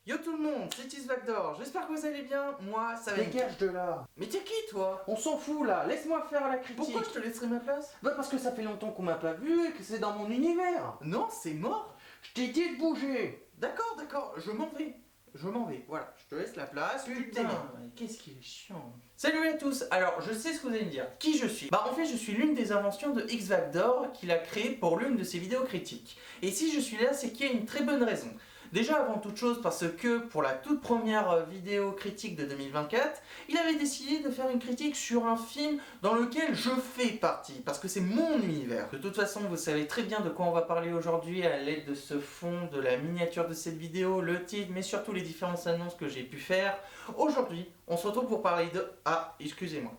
Yo tout le monde, c'est Isvagdor, j'espère que vous allez bien, moi ça va. Dégage de là. Mais t'es qui toi? On s'en fout là, laisse-moi faire la critique. Pourquoi je te laisserai ma place? Bah parce que ça fait longtemps qu'on m'a pas vu et que c'est dans mon univers. Non, c'est mort. Je t'ai dit de bouger. D'accord, je m'en vais, voilà, je te laisse la place, Putain, mais qu'est-ce qu'il est chiant. Salut à tous, alors je sais ce que vous allez me dire, qui je suis? Bah en fait je suis l'une des inventions de Isvagdor qu'il a créé pour l'une de ses vidéos critiques. Et si je suis là, c'est qu'il y a une très bonne raison. Déjà avant toute chose parce que pour la toute première vidéo critique de 2024, il avait décidé de faire une critique sur un film dans lequel je fais partie, parce que c'est mon univers. De toute façon, vous savez très bien de quoi on va parler aujourd'hui à l'aide de ce fond, de la miniature de cette vidéo, le titre, mais surtout les différentes annonces que j'ai pu faire. Aujourd'hui, on se retrouve pour parler de... Ah, excusez-moi.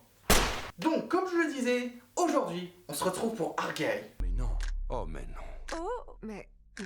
Donc, comme je le disais, aujourd'hui, on se retrouve pour Argylle. Mais non. Oh, mais non. Oh, mais non.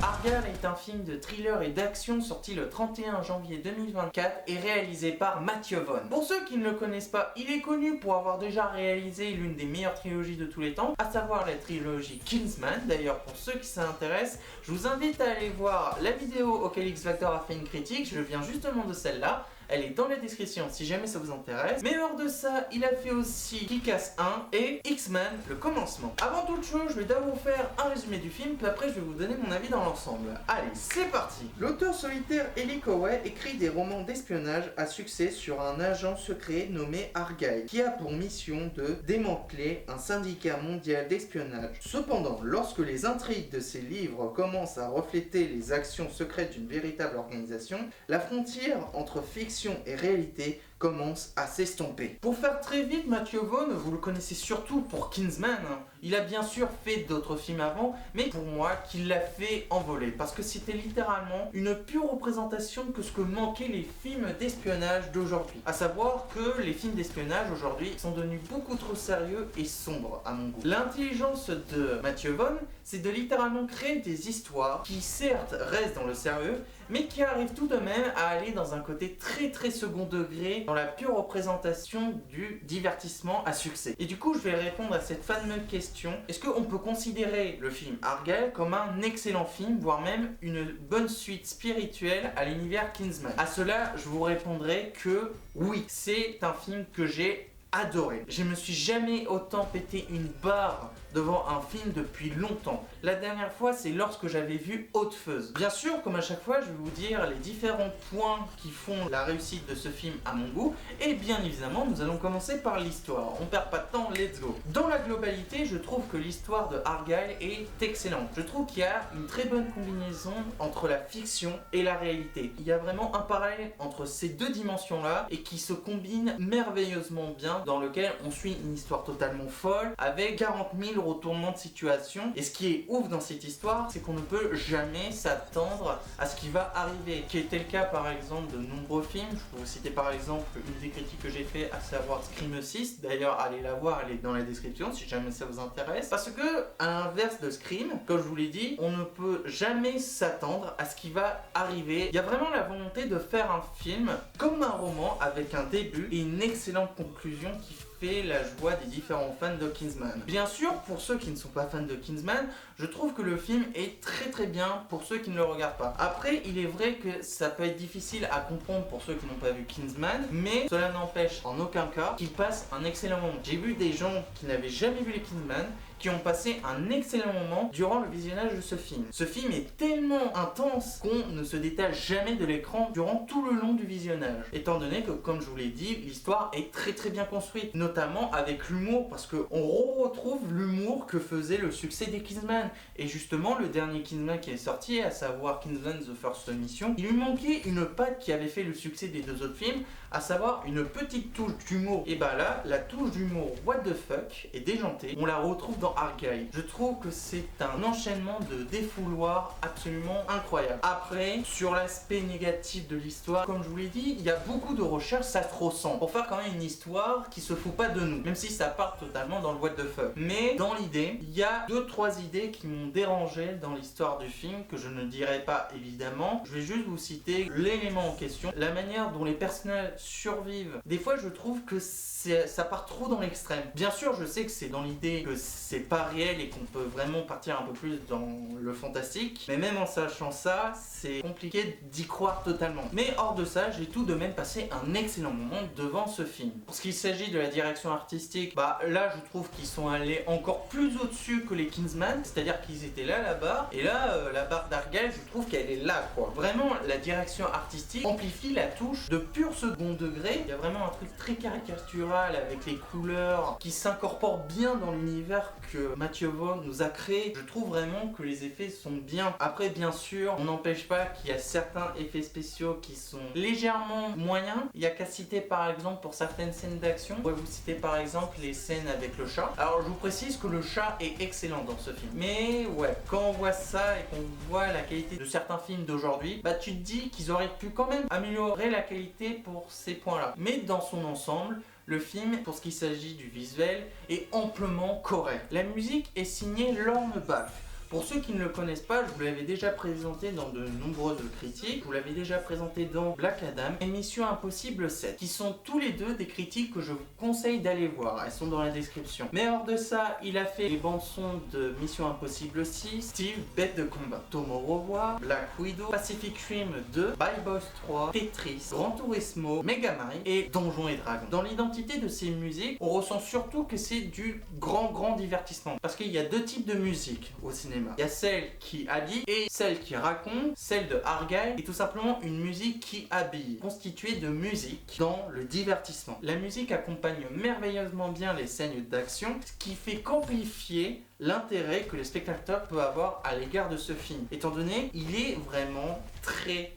Argylle est un film de thriller et d'action sorti le 31 janvier 2024 et réalisé par Matthew Vaughn. Pour ceux qui ne le connaissent pas, il est connu pour avoir déjà réalisé l'une des meilleures trilogies de tous les temps, à savoir la trilogie Kingsman. D'ailleurs, pour ceux qui s'intéressent, je vous invite à aller voir la vidéo auquel Isvagdor a fait une critique, je viens justement de celle-là. Elle est dans la description si jamais ça vous intéresse. Mais hors de ça, il a fait aussi Kick-Ass 1 et X-Men, le commencement. Avant toute chose, je vais d'abord vous faire un résumé du film, puis après je vais vous donner mon avis dans l'ensemble. Allez, c'est parti. L'auteur solitaire Eli Koway écrit des romans d'espionnage à succès sur un agent secret nommé Argylle, qui a pour mission de démanteler un syndicat mondial d'espionnage. Cependant, lorsque les intrigues de ses livres commencent à refléter les actions secrètes d'une véritable organisation, la frontière entre fiction et réalité commence à s'estomper. Pour faire très vite, Matthew Vaughn, vous le connaissez surtout pour Kingsman. Il a bien sûr fait d'autres films avant, mais pour moi, qu'il l'a fait envoler, parce que c'était littéralement une pure représentation que ce que manquaient les films d'espionnage d'aujourd'hui. À savoir que les films d'espionnage aujourd'hui sont devenus beaucoup trop sérieux et sombres à mon goût. L'intelligence de Matthew Vaughn, c'est de littéralement créer des histoires qui certes restent dans le sérieux, mais qui arrivent tout de même à aller dans un côté très second degré, dans la pure représentation du divertissement à succès. Et du coup, je vais répondre à cette fameuse question. Est-ce qu'on peut considérer le film Argylle comme un excellent film, voire même une bonne suite spirituelle à l'univers Kingsman? À cela, je vous répondrai que oui, c'est un film que j'ai adoré. Je me suis jamais autant pété une barre devant un film depuis longtemps. La dernière fois, c'est lorsque j'avais vu Hot Fuzz. Bien sûr, comme à chaque fois, je vais vous dire les différents points qui font la réussite de ce film à mon goût. Et bien évidemment, nous allons commencer par l'histoire. On perd pas de temps, let's go. Dans la globalité, je trouve que l'histoire de Argylle est excellente. Je trouve qu'il y a une très bonne combinaison entre la fiction et la réalité. Il y a vraiment un parallèle entre ces deux dimensions-là et qui se combinent merveilleusement bien, dans lequel on suit une histoire totalement folle avec 40 000 retournements de situation. Et ce qui est ouf dans cette histoire, c'est qu'on ne peut jamais s'attendre à ce qui va arriver. Qui était le cas par exemple de nombreux films. Je peux vous citer par exemple une des critiques que j'ai fait, à savoir Scream 6. D'ailleurs, allez la voir, elle est dans la description si jamais ça vous intéresse. Parce que, à l'inverse de Scream, comme je vous l'ai dit, on ne peut jamais s'attendre à ce qui va arriver. Il y a vraiment la volonté de faire un film comme un roman avec un début et une excellente conclusion qui fait la joie des différents fans de Kingsman. Bien sûr, pour ceux qui ne sont pas fans de Kingsman, je trouve que le film est très bien pour ceux qui ne le regardent pas. Après, il est vrai que ça peut être difficile à comprendre pour ceux qui n'ont pas vu Kingsman, mais cela n'empêche en aucun cas qu'il passe un excellent moment. J'ai vu des gens qui n'avaient jamais vu les Kingsman qui ont passé un excellent moment durant le visionnage de ce film. Ce film est tellement intense qu'on ne se détache jamais de l'écran durant tout le long du visionnage. Étant donné que, comme je vous l'ai dit, l'histoire est très bien construite, notamment avec l'humour, parce qu'on retrouve l'humour que faisait le succès des Kingsman. Et justement, le dernier Kingsman qui est sorti, à savoir Kingsman The First Mission, il lui manquait une patte qui avait fait le succès des deux autres films, à savoir une petite touche d'humour. Et bah là, la touche d'humour what the fuck est déjantée. On la retrouve dans Argylle. Je trouve que c'est un enchaînement de défouloirs absolument incroyable. Après, sur l'aspect négatif de l'histoire, comme je vous l'ai dit, il y a beaucoup de recherches, ça se ressent, pour faire quand même une histoire qui se fout pas de nous, même si ça part totalement dans le what the fuck. Mais dans l'idée, il y a 2-3 idées qui m'ont dérangé dans l'histoire du film, que je ne dirai pas évidemment. Je vais juste vous citer l'élément en question, la manière dont les personnages survivent. Des fois, je trouve que ça part trop dans l'extrême. Bien sûr, je sais que c'est dans l'idée que c'est c'est pas réel et qu'on peut vraiment partir un peu plus dans le fantastique. Mais même en sachant ça, c'est compliqué d'y croire totalement. Mais hors de ça, j'ai tout de même passé un excellent moment devant ce film. Pour ce qu'il s'agit de la direction artistique, là je trouve qu'ils sont allés encore plus au-dessus que les Kingsman, c'est-à-dire qu'ils étaient là la barre, et là la barre d'Argyle, je trouve qu'elle est là quoi. Vraiment, la direction artistique amplifie la touche de pur second degré. Il y a vraiment un truc très caricatural avec les couleurs qui s'incorporent bien dans l'univers que Matthew Vaughn nous a créé. Je trouve vraiment que les effets sont bien. Après, bien sûr, on n'empêche pas qu'il y a certains effets spéciaux qui sont légèrement moyens. Il y a qu'à citer par exemple pour certaines scènes d'action. Je pourrais vous citer par exemple les scènes avec le chat. Alors je vous précise que le chat est excellent dans ce film. Mais ouais, quand on voit ça et qu'on voit la qualité de certains films d'aujourd'hui, tu te dis qu'ils auraient pu quand même améliorer la qualité pour ces points-là. Mais dans son ensemble, le film, pour ce qui s'agit du visuel, est amplement correct. La musique est signée Lorne Balfe. Pour ceux qui ne le connaissent pas, je vous l'avais déjà présenté dans de nombreuses critiques. Je vous l'avais déjà présenté dans Black Adam et Mission Impossible 7, qui sont tous les deux des critiques que je vous conseille d'aller voir. Elles sont dans la description. Mais hors de ça, il a fait les bandes-sons de Mission Impossible 6, Steve, Bête de combat, Tomorrow War, Black Widow, Pacific Rim 2, By Boss 3, Tetris, Gran Turismo, Megamind et Donjons et Dragons. Dans l'identité de ces musiques, on ressent surtout que c'est du grand divertissement. Parce qu'il y a deux types de musique au cinéma. Il y a celle qui habille et celle qui raconte, celle de Argyle est tout simplement une musique qui habille, constituée de musique dans le divertissement. La musique accompagne merveilleusement bien les scènes d'action, ce qui fait qu'amplifier l'intérêt que le spectateur peut avoir à l'égard de ce film, étant donné il est vraiment très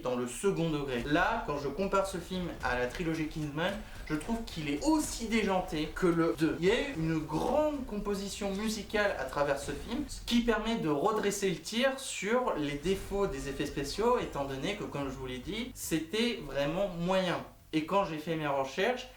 dans le second degré. Là, quand je compare ce film à la trilogie Kingsman, je trouve qu'il est aussi déjanté que le 2. Il y a eu une grande composition musicale à travers ce film, ce qui permet de redresser le tir sur les défauts des effets spéciaux, étant donné que, comme je vous l'ai dit, c'était vraiment moyen. Et quand j'ai fait mes recherches,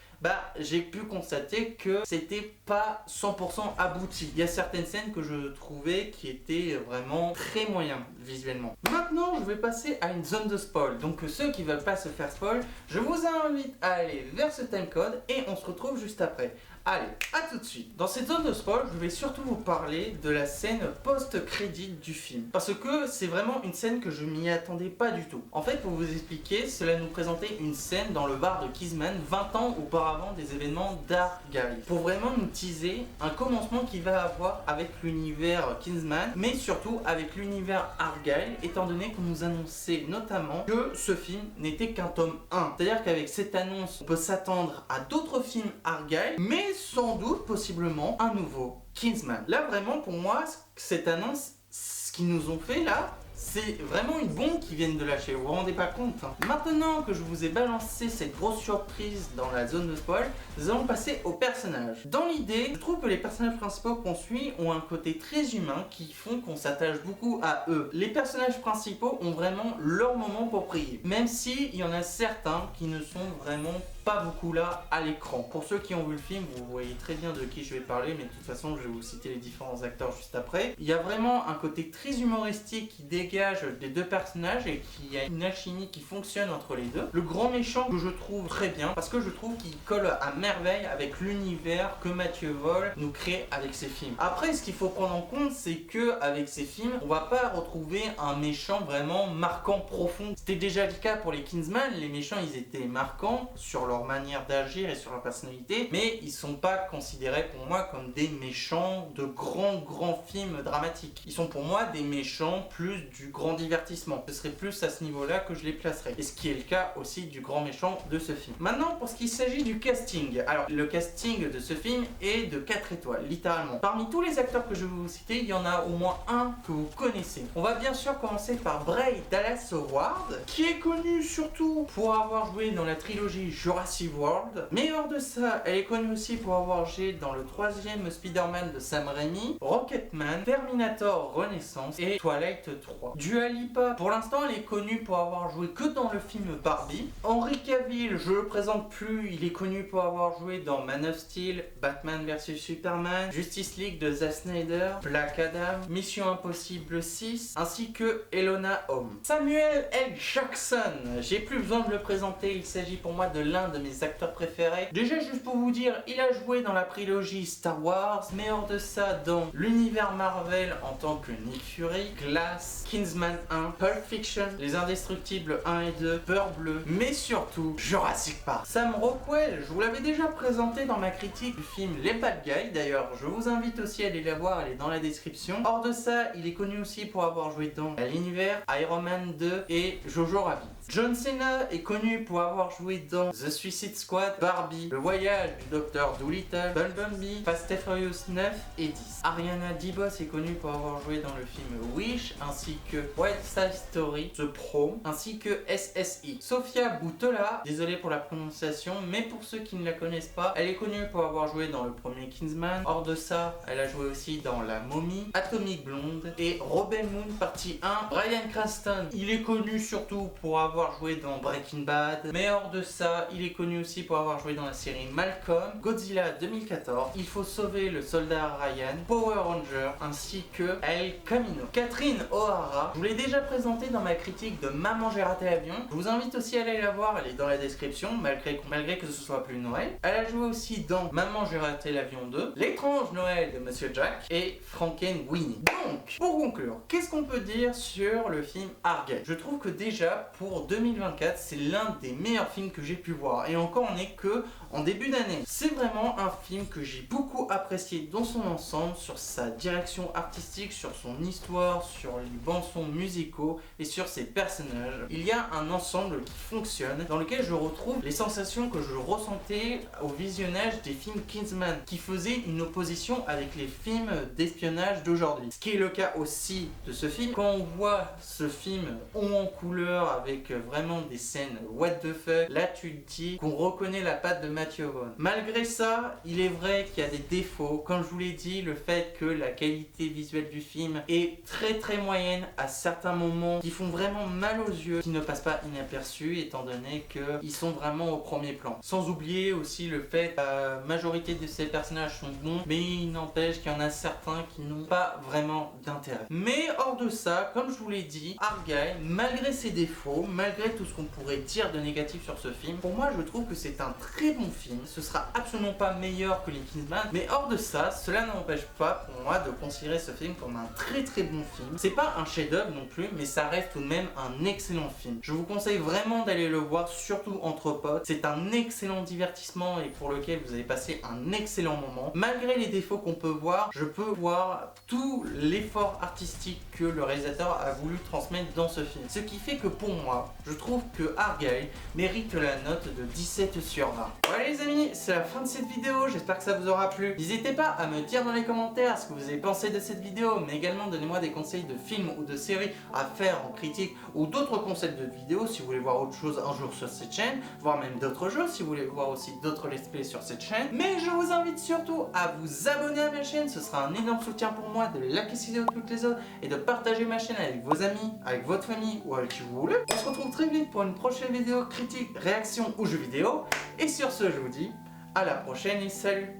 j'ai pu constater que c'était pas 100% abouti. Il y a certaines scènes que je trouvais qui étaient vraiment très moyens visuellement. Maintenant, je vais passer à une zone de spoil. Donc ceux qui veulent pas se faire spoil, je vous invite à aller vers ce timecode et on se retrouve juste après. Allez, à tout de suite. Dans cette zone de spoil, je vais surtout vous parler de la scène post-crédit du film. Parce que c'est vraiment une scène que je m'y attendais pas du tout. En fait, pour vous expliquer, cela nous présentait une scène dans le bar de Kingsman 20 ans auparavant des événements d'Argyle. Pour vraiment nous teaser un commencement qu'il va avoir avec l'univers Kingsman, mais surtout avec l'univers Argyle, étant donné qu'on nous annonçait notamment que ce film n'était qu'un tome 1. C'est-à-dire qu'avec cette annonce, on peut s'attendre à d'autres films Argyle, mais sans doute possiblement un nouveau Kingsman. Là vraiment pour moi cette annonce, ce qu'ils nous ont fait là, c'est vraiment une bombe qui viennent de lâcher, vous vous rendez pas compte hein. Maintenant que je vous ai balancé cette grosse surprise dans la zone de spoil, nous allons passer aux personnages. Dans l'idée, je trouve que les personnages principaux qu'on suit ont un côté très humain qui font qu'on s'attache beaucoup à eux. Les personnages principaux ont vraiment leur moment pour briller, même s'il y en a certains qui ne sont vraiment pas beaucoup là à l'écran. Pour ceux qui ont vu le film, vous voyez très bien de qui je vais parler, mais de toute façon je vais vous citer les différents acteurs juste après. Il y a vraiment un côté très humoristique qui dégage des deux personnages et qui a une alchimie qui fonctionne entre les deux. Le grand méchant que je trouve très bien, parce que je trouve qu'il colle à merveille avec l'univers que Matthew Vaughn nous crée avec ses films. Après, ce qu'il faut prendre en compte, c'est que avec ces films, on va pas retrouver un méchant vraiment marquant, profond. C'était déjà le cas pour les Kingsman, les méchants ils étaient marquants sur leur manière d'agir et sur leur personnalité, mais ils sont pas considérés pour moi comme des méchants de grands films dramatiques. Ils sont pour moi des méchants plus du grand divertissement. Ce serait plus à ce niveau-là que je les placerais. Et ce qui est le cas aussi du grand méchant de ce film. Maintenant, pour ce qui s'agit du casting. Alors, le casting de ce film est de 4 étoiles, littéralement. Parmi tous les acteurs que je vais vous citer, il y en a au moins un que vous connaissez. On va bien sûr commencer par Bray Dallas Howard, qui est connue surtout pour avoir joué dans la trilogie Jurassic World. Mais hors de ça, elle est connue aussi pour avoir joué dans le 3e Spider-Man de Sam Raimi, Rocketman, Terminator Renaissance et Twilight 3. Dua Lipa, pour l'instant, elle est connue pour avoir joué que dans le film Barbie. Henry Cavill, je le présente plus, il est connu pour avoir joué dans Man of Steel, Batman vs Superman, Justice League de Zack Snyder, Black Adam, Mission Impossible 6, ainsi que Elona Holmes. Samuel L. Jackson, j'ai plus besoin de le présenter, il s'agit pour moi de l'un de mes acteurs préférés. Déjà juste pour vous dire, il a joué dans la prélogie Star Wars, mais hors de ça dans l'univers Marvel en tant que Nick Fury, Glass, Kingsman 1, Pulp Fiction, Les Indestructibles 1 et 2, Peur Bleue, mais surtout Jurassic Park. Sam Rockwell, je vous l'avais déjà présenté dans ma critique du film Les Bad Guys, d'ailleurs je vous invite aussi à aller la voir, elle est dans la description. Hors de ça, il est connu aussi pour avoir joué dans l'univers Iron Man 2 et Jojo Rabbit. John Cena est connu pour avoir joué dans The Suicide Squad, Barbie, Le Voyage du Docteur Dolittle, Bumblebee, Fast and Furious 9 et 10. Ariana DeBose est connue pour avoir joué dans le film Wish, ainsi que West Side Story, The Prom, ainsi que SSI. Sofia Boutella, désolé pour la prononciation, mais pour ceux qui ne la connaissent pas, elle est connue pour avoir joué dans le premier Kingsman. Hors de ça, elle a joué aussi dans La Momie, Atomic Blonde et Rebel Moon partie 1. Bryan Cranston, il est connu surtout pour avoir joué dans Breaking Bad, mais hors de ça, il est connu aussi pour avoir joué dans la série Malcolm, Godzilla 2014, Il faut sauver le soldat Ryan, Power Rangers, ainsi que El Camino. Catherine O'Hara, je vous l'ai déjà présenté dans ma critique de Maman j'ai raté l'avion. Je vous invite aussi à aller la voir, elle est dans la description, malgré que ce soit plus Noël. Elle a joué aussi dans Maman j'ai raté l'avion 2, L'étrange Noël de Monsieur Jack et Frankenweenie. Donc, pour conclure, qu'est-ce qu'on peut dire sur le film Argylle? Je trouve que déjà, pour 2024, c'est l'un des meilleurs films que j'ai pu voir. Et encore, on n'est que en début d'année. C'est vraiment un film que j'ai beaucoup apprécié dans son ensemble, sur sa direction artistique, sur son histoire, sur les bandes-sons musicaux et sur ses personnages. Il y a un ensemble qui fonctionne, dans lequel je retrouve les sensations que je ressentais au visionnage des films Kingsman, qui faisaient une opposition avec les films d'espionnage d'aujourd'hui. Ce qui est le cas aussi de ce film. Quand on voit ce film en couleur avec vraiment des scènes what the fuck, là tu te dis qu'on reconnaît la patte de Matthew Vaughn. Malgré ça, il est vrai qu'il y a des défauts. Comme je vous l'ai dit, le fait que la qualité visuelle du film est très moyenne à certains moments, qui font vraiment mal aux yeux, qui ne passent pas inaperçus étant donné qu'ils sont vraiment au premier plan. Sans oublier aussi le fait que la majorité de ces personnages sont bons, mais il n'empêche qu'il y en a certains qui n'ont pas vraiment d'intérêt. Mais hors de ça, comme je vous l'ai dit, Argylle, malgré ses défauts, malgré tout ce qu'on pourrait dire de négatif sur ce film, pour moi je trouve que c'est un très bon film. Ce sera absolument pas meilleur que les Kingsman, mais hors de ça, cela n'empêche pas pour moi de considérer ce film comme un très bon film. C'est pas un chef-d'œuvre non plus, mais ça reste tout de même un excellent film. Je vous conseille vraiment d'aller le voir, surtout entre potes. C'est un excellent divertissement et pour lequel vous allez passer un excellent moment. Malgré les défauts qu'on peut voir, je peux voir tout l'effort artistique que le réalisateur a voulu transmettre dans ce film. Ce qui fait que pour moi, je trouve que Argylle mérite la note de 17 sur 20. Voilà les amis, c'est la fin de cette vidéo, j'espère que ça vous aura plu. N'hésitez pas à me dire dans les commentaires ce que vous avez pensé de cette vidéo, mais également donnez-moi des conseils de films ou de séries à faire en critique ou d'autres concepts de vidéos si vous voulez voir autre chose un jour sur cette chaîne, voire même d'autres jeux si vous voulez voir aussi d'autres let's play sur cette chaîne. Mais je vous invite surtout à vous abonner à ma chaîne, ce sera un énorme soutien pour moi de liker cette vidéo toutes les autres et de partager ma chaîne avec vos amis, avec votre famille ou avec qui vous voulez. On se retrouve très vite pour une prochaine vidéo critique, réaction ou jeux vidéo. Et sur ce, je vous dis à la prochaine et salut,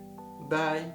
bye.